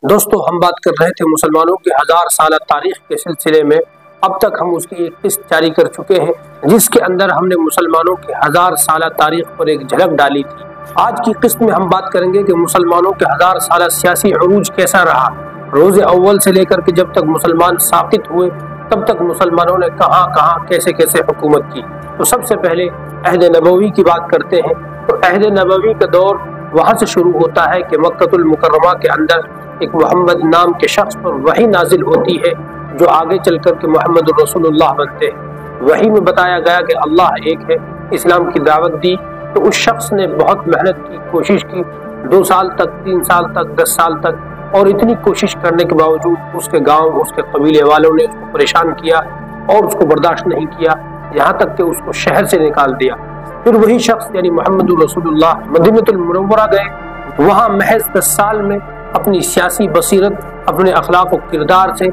دوستو ہم بات کر رہے تھے مسلمانوں کی 1000 سالہ تاریخ کے سلسلے میں۔ اب تک ہم اس کی ایک قسط جاری کر چکے ہیں جس کے اندر ہم نے مسلمانوں کی 1000 سالہ تاریخ پر ایک جھلک ڈالی تھی۔ آج کی قسط میں ہم بات کریں گے کہ مسلمانوں کے 1000 سالہ سیاسی عروج کیسا رہا۔ روز اول سے لے کر کے جب تک مسلمان ساقط ہوئے تب تک مسلمانوں نے کہاں کہاں کیسے کیسے حکومت کی۔ تو سب سے پہلے عہد نبوی کی بات کرتے ہیں۔ تو عہد نبوی کا دور وہاں سے شروع ہوتا ہے کہ مکہ المکرمہ کے اندر ایک محمد نام کے شخص پر وحی نازل ہوتی ہے جو آگے چل کر کے محمد رسول اللہ بنتے ہیں۔ وحی میں بتایا گیا کہ اللہ ایک ہے، اسلام کی دعوت دی۔ تو اس شخص نے بہت محنت کی، کوشش کی، 2 سال تک، 3 سال تک، 10 سال تک، اور اتنی کوشش کرنے کے باوجود اس کے گاؤں، اس کے قبیلے والوں نے اس کو پریشان کیا اور اس کو برداشت نہیں کیا، یہاں تک کہ اس کو شہر سے نکال دیا۔ پھر وہی شخص یعنی محمد رسول اللہ مدینہ المنورہ گئے، وہاں محض 10 سال میں اپنی سیاسی بصیرت، اپنے اخلاق و کردار سے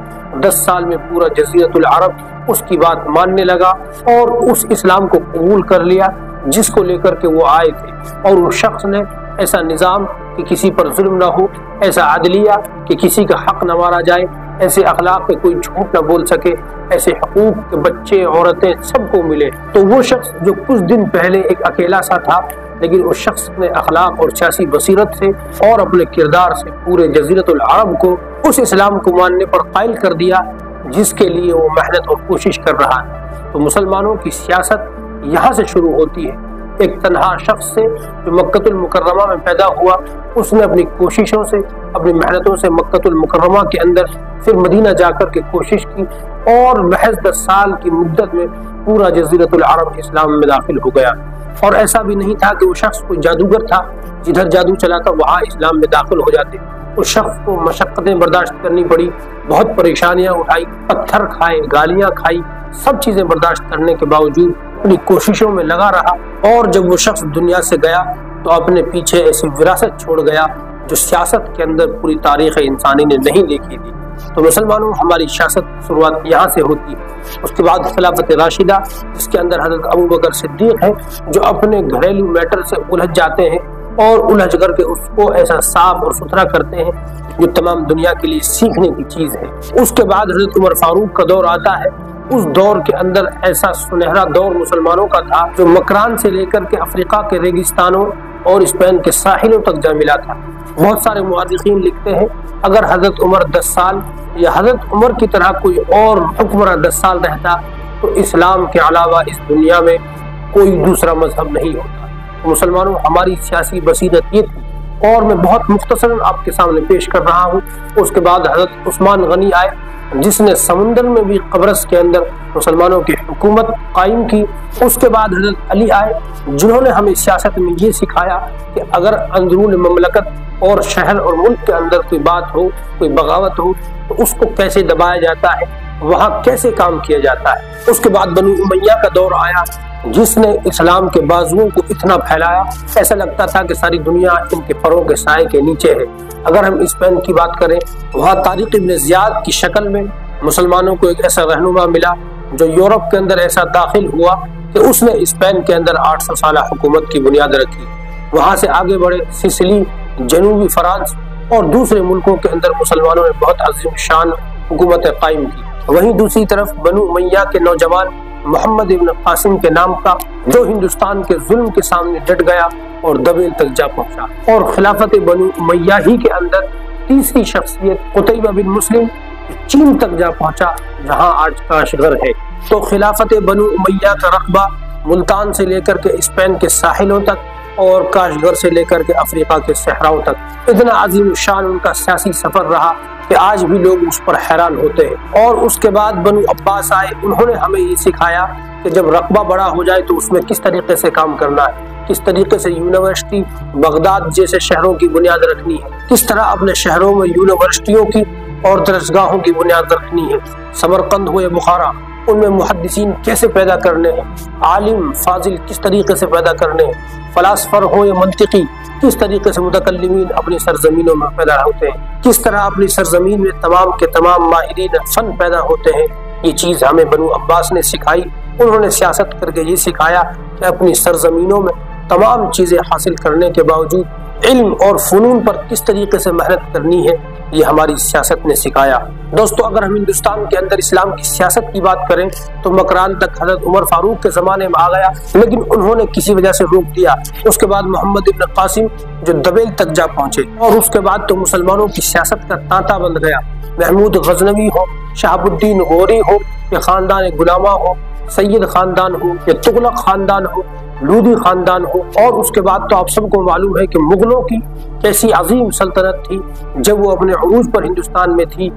10 سال میں پورا جزیرۃ العرب اس کی بات ماننے لگا اور اس اسلام کو قبول کر لیا جس کو لے کر کے وہ آئے تھے۔ اور اس شخص نے ایسا نظام کہ کسی پر ظلم نہ ہو، ایسا عدلیہ کہ کسی کا حق نہ مارا جائے، ایسے اخلاق کہ کوئی جھوٹ نہ بول سکے، ایسے حقوق کہ بچے عورتیں سب کو ملے۔ تو وہ شخص جو کچھ دن پہلے ایک اکیلا سا تھا، لیکن اس شخص نے اخلاق اور سیاسی بصیرت سے اور اپنے کردار سے پورے جزیرۃ العرب کو اس اسلام کو ماننے پر قائل کر دیا جس کے لیے وہ محنت اور کوشش کر رہا ہے۔ تو مسلمانوں کی سیاست یہاں سے شروع ہوتی ہے، ایک تنہا شخص سے جو مکہ المکرمہ میں پیدا ہوا۔ اس نے اپنی کوششوں سے، اپنی محنتوں سے مکہ المکرمہ کے اندر پھر مدینہ جا کر کے کوشش کی اور محض 10 سال کی مدت میں پورا جزیرۃ العرب اسلام میں داخل ہو گیا۔ اور ایسا بھی نہیں تھا کہ وہ شخص کوئی جادوگر تھا، جدھر جادو چلا تھا وہاں اسلام میں داخل ہو جاتے۔ اس شخص کو مشقتیں برداشت کرنی پڑی، بہت پریشانیاں اٹھائی، پتھر کھائے، گالیاں کھائی، سب چیزیں برداشت کرنے کے باوجود اپنی کوششوں میں لگا رہا۔ اور جب وہ شخص دنیا سے گیا تو اپنے پیچھے ایسی وراثت چھوڑ گیا جو سیاست کے اندر پوری تاریخ انسانی نے نہیں دیکھی تھی۔ تو مسلمانوں ہماری سیاست شروعات یہاں سے ہوتی ہے۔ اس کے بعد خلافت راشدہ جس کے اندر حضرت ابوبکر صدیق ہے جو اپنے گھریلو میٹر سے الجھ جاتے ہیں اور الجھ کر کے اس کو ایسا صاف اور ستھرا کرتے ہیں جو تمام دنیا کے لیے سیکھنے کی چیز ہے۔ اس کے بعد حضرت عمر فاروق کا دور آتا ہے۔ اس دور کے اندر ایسا سنہرا دور مسلمانوں کا تھا جو مکران سے لے کر کے افریقہ کے ریگستانوں اور اسپین کے ساحلوں تک جا ملا تھا۔ بہت سارے مؤرخین لکھتے ہیں اگر حضرت عمر 10 سال یا حضرت عمر کی طرح کوئی اور حکمراں 10 سال رہتا تو اسلام کے علاوہ اس دنیا میں کوئی دوسرا مذہب نہیں ہوتا۔ مسلمانوں ہماری سیاسی بصیرت یہ تھی اور میں بہت مختصراً آپ کے سامنے پیش کر رہا ہوں۔ اس کے بعد حضرت عثمان غنی آئے جس نے سمندر میں بھی قبرص کے اندر مسلمانوں کی حکومت قائم کی۔ اس کے بعد حضرت علی آئے جنہوں نے ہمیں سیاست میں یہ سکھایا کہ اگر اندرون مملکت اور شہر اور ملک کے اندر کوئی بات ہو، کوئی بغاوت ہو تو اس کو کیسے دبایا جاتا ہے، وہاں کیسے کام کیا جاتا ہے۔ اس کے بعد بنو امیہ کا دور آیا جس نے اسلام کے بازوؤں کو اتنا پھیلایا ایسا لگتا تھا کہ ساری دنیا ان کے پروں کے سائے کے نیچے ہے۔ اگر ہم اسپین کی بات کریں وہاں طارق ابن زیاد کی شکل میں مسلمانوں کو ایک ایسا رہنما ملا جو یورپ کے اندر ایسا داخل ہوا کہ اس نے اسپین کے اندر 800 سالہ حکومت کی بنیاد رکھی۔ وہاں سے آگے بڑھے سسلی، جنوبی فرانس اور دوسرے ملکوں کے اندر مسلمانوں نے بہت عظیم شان حکومتیں قائم کی۔ وہیں دوسری طرف بنو امیہ کے نوجوان محمد ابن قاسم کے نام کا جو ہندوستان کے ظلم کے سامنے ڈٹ گیا اور دبیل تک جا پہنچا۔ اور خلافت بنو امیہ ہی کے اندر تیسری شخصیت قتیبہ بن مسلم چین تک جا پہنچا جہاں آج کاشغر ہے۔ تو خلافت بنو امیہ کا رقبہ ملتان سے لے کر کے اسپین کے ساحلوں تک اور کاشغر سے لے کر کے افریقہ کے صحراؤں تک اتنا عظیم شان ان کا سیاسی سفر رہا کہ آج بھی لوگ اس پر حیران ہوتے ہیں۔ اور اس کے بعد بنو عباس آئے، انہوں نے ہمیں یہ سکھایا کہ جب رقبہ بڑا ہو جائے تو اس میں کس طریقے سے کام کرنا ہے، کس طریقے سے یونیورسٹی بغداد جیسے شہروں کی بنیاد رکھنی ہے، کس طرح اپنے شہروں میں یونیورسٹیوں کی اور درسگاہوں کی بنیاد رکھنی ہے، سمرقند ہو یا بخارا ان میں محدثین کیسے پیدا کرنے ہیں، عالم فاضل کس طریقے سے پیدا کرنے ہیں، فلاسفر ہو یا منطقی کس طریقے سے متکلمین اپنی سرزمینوں میں پیدا ہوتے ہیں، کس طرح اپنی سرزمین میں تمام کے تمام ماہرین فن پیدا ہوتے ہیں۔ یہ چیز ہمیں بنو عباس نے سکھائی۔ انہوں نے سیاست کر کے یہ سکھایا کہ اپنی سرزمینوں میں تمام چیزیں حاصل کرنے کے باوجود علم اور فنون پر کس طریقے سے محنت کرنی ہے، یہ ہماری سیاست نے سکھایا۔ دوستو اگر ہم ہندوستان کے اندر اسلام کی سیاست کی بات کریں تو مکران تک حضرت عمر فاروق کے زمانے میں آ گیا، لیکن انہوں نے کسی وجہ سے روک دیا۔ اس کے بعد محمد ابن قاسم جو دبیل تک جا پہنچے، اور اس کے بعد تو مسلمانوں کی سیاست کا تانتا بند گیا۔ محمود غزنوی ہو، شہاب الدین غوری ہو، یا خاندان غلامہ ہو، سید خاندان ہو، یا تغلق خاندان ہو، لودھی خاندان ہو، اور اس کے بعد تو آپ سب کو معلوم ہے کہ مغلوں کی کیسی عظیم سلطنت تھی۔ جب وہ اپنے عروج پر ہندوستان میں تھی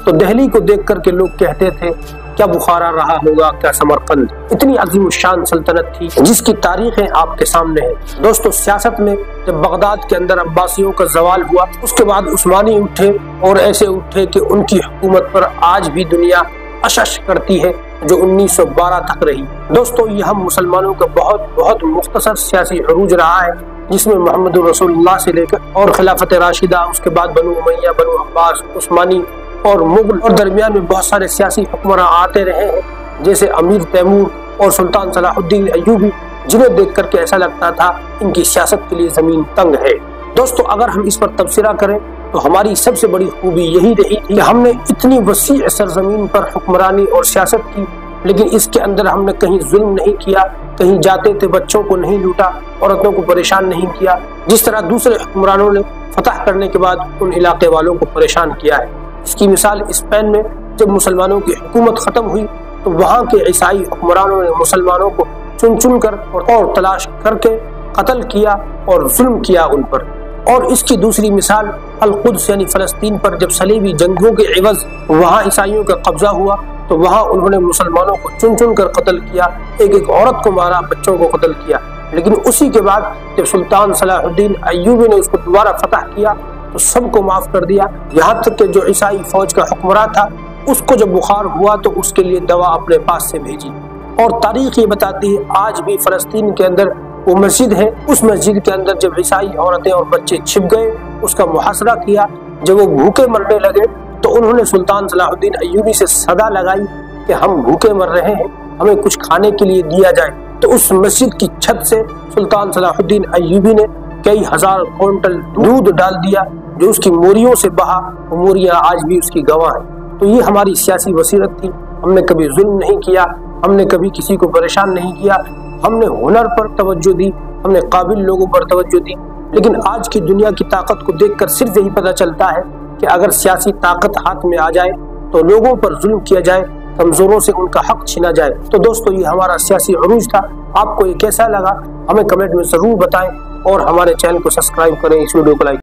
تو دہلی کو دیکھ کر کے لوگ کہتے تھے کیا بخارا رہا ہوگا، کیا سمرقند۔ اتنی عظیم الشان سلطنت تھی جس کی تاریخیں آپ کے سامنے ہیں۔ دوستو سیاست میں جب بغداد کے اندر عباسیوں کا زوال ہوا، اس کے بعد عثمانی اٹھے، اور ایسے اٹھے کہ ان کی حکومت پر آج بھی دنیا اشش کرتی ہے، جو 1912 تک رہی۔ دوستو یہ ہم مسلمانوں کا بہت مختصر سیاسی عروج رہا ہے، جس میں محمد رسول اللہ سے لے کر اور خلافت راشدہ، اس کے بعد بنو امیہ، بنو عباس، عثمانی اور مغل، اور درمیان میں بہت سارے سیاسی حکمراں آتے رہے ہیں، جیسے امیر تیمور اور سلطان صلاح الدین ایوبی، جنہیں دیکھ کر کے ایسا لگتا تھا ان کی سیاست کے لیے زمین تنگ ہے۔ دوستو اگر ہم اس پر تبصرہ کریں تو ہماری سب سے بڑی خوبی یہی رہی کہ ہم نے اتنی وسیع سرزمین پر حکمرانی اور سیاست کی، لیکن اس کے اندر ہم نے کہیں ظلم نہیں کیا، کہیں جاتے تھے بچوں کو نہیں لوٹا، عورتوں کو پریشان نہیں کیا، جس طرح دوسرے حکمرانوں نے فتح کرنے کے بعد ان علاقے والوں کو پریشان کیا ہے۔ اس کی مثال اسپین میں جب مسلمانوں کی حکومت ختم ہوئی تو وہاں کے عیسائی حکمرانوں نے مسلمانوں کو چن چن کر اور تلاش کر کے قتل کیا اور ظلم کیا ان پر۔ اور اس کی دوسری مثال القدس یعنی فلسطین پر جب صلیبی جنگوں کے عوض وہاں عیسائیوں کا قبضہ ہوا تو وہاں انہوں نے مسلمانوں کو چن چن کر قتل کیا، ایک ایک عورت کو مارا، بچوں کو قتل کیا۔ لیکن اسی کے بعد جب سلطان صلاح الدین ایوبی نے اس کو دوبارہ فتح کیا تو سب کو معاف کر دیا، یہاں تک کہ جو عیسائی فوج کا حکمراں تھا اس کو جب بخار ہوا تو اس کے لیے دوا اپنے پاس سے بھیجی۔ اور تاریخ یہ بتاتی ہے آج بھی فلسطین کے اندر وہ مسجد ہے، اس مسجد کے اندر جب عیسائی عورتیں اور بچے چھپ گئے، اس کا محاصرہ کیا، جب وہ بھوکے مرنے لگے تو انہوں نے سلطان صلاح الدین ایوبی سے صدا لگائی کہ ہم بھوکے مر رہے ہیں، ہمیں کچھ کھانے کے لیے دیا جائے۔ تو اس مسجد کی چھت سے سلطان صلاح الدین ایوبی نے کئی ہزار کوئنٹل دودھ ڈال دیا، جو اس کی موریوں سے بہا، وہ موریاں آج بھی اس کی گواہ ہیں۔ تو یہ ہماری سیاسی بصیرت تھی، ہم نے کبھی ظلم نہیں کیا، ہم نے کبھی کسی کو پریشان نہیں کیا، ہم نے ہنر پر توجہ دی، ہم نے قابل لوگوں پر توجہ دی۔ لیکن آج کی دنیا کی طاقت کو دیکھ کر صرف یہی پتہ چلتا ہے کہ اگر سیاسی طاقت ہاتھ میں آ جائے تو لوگوں پر ظلم کیا جائے، کمزوروں سے ان کا حق چھینا جائے۔ تو دوستو یہ ہمارا سیاسی عروج تھا، آپ کو یہ کیسا لگا ہمیں کمنٹ میں ضرور بتائیں، اور ہمارے چینل کو سبسکرائب کریں، اس ویڈیو کو لائک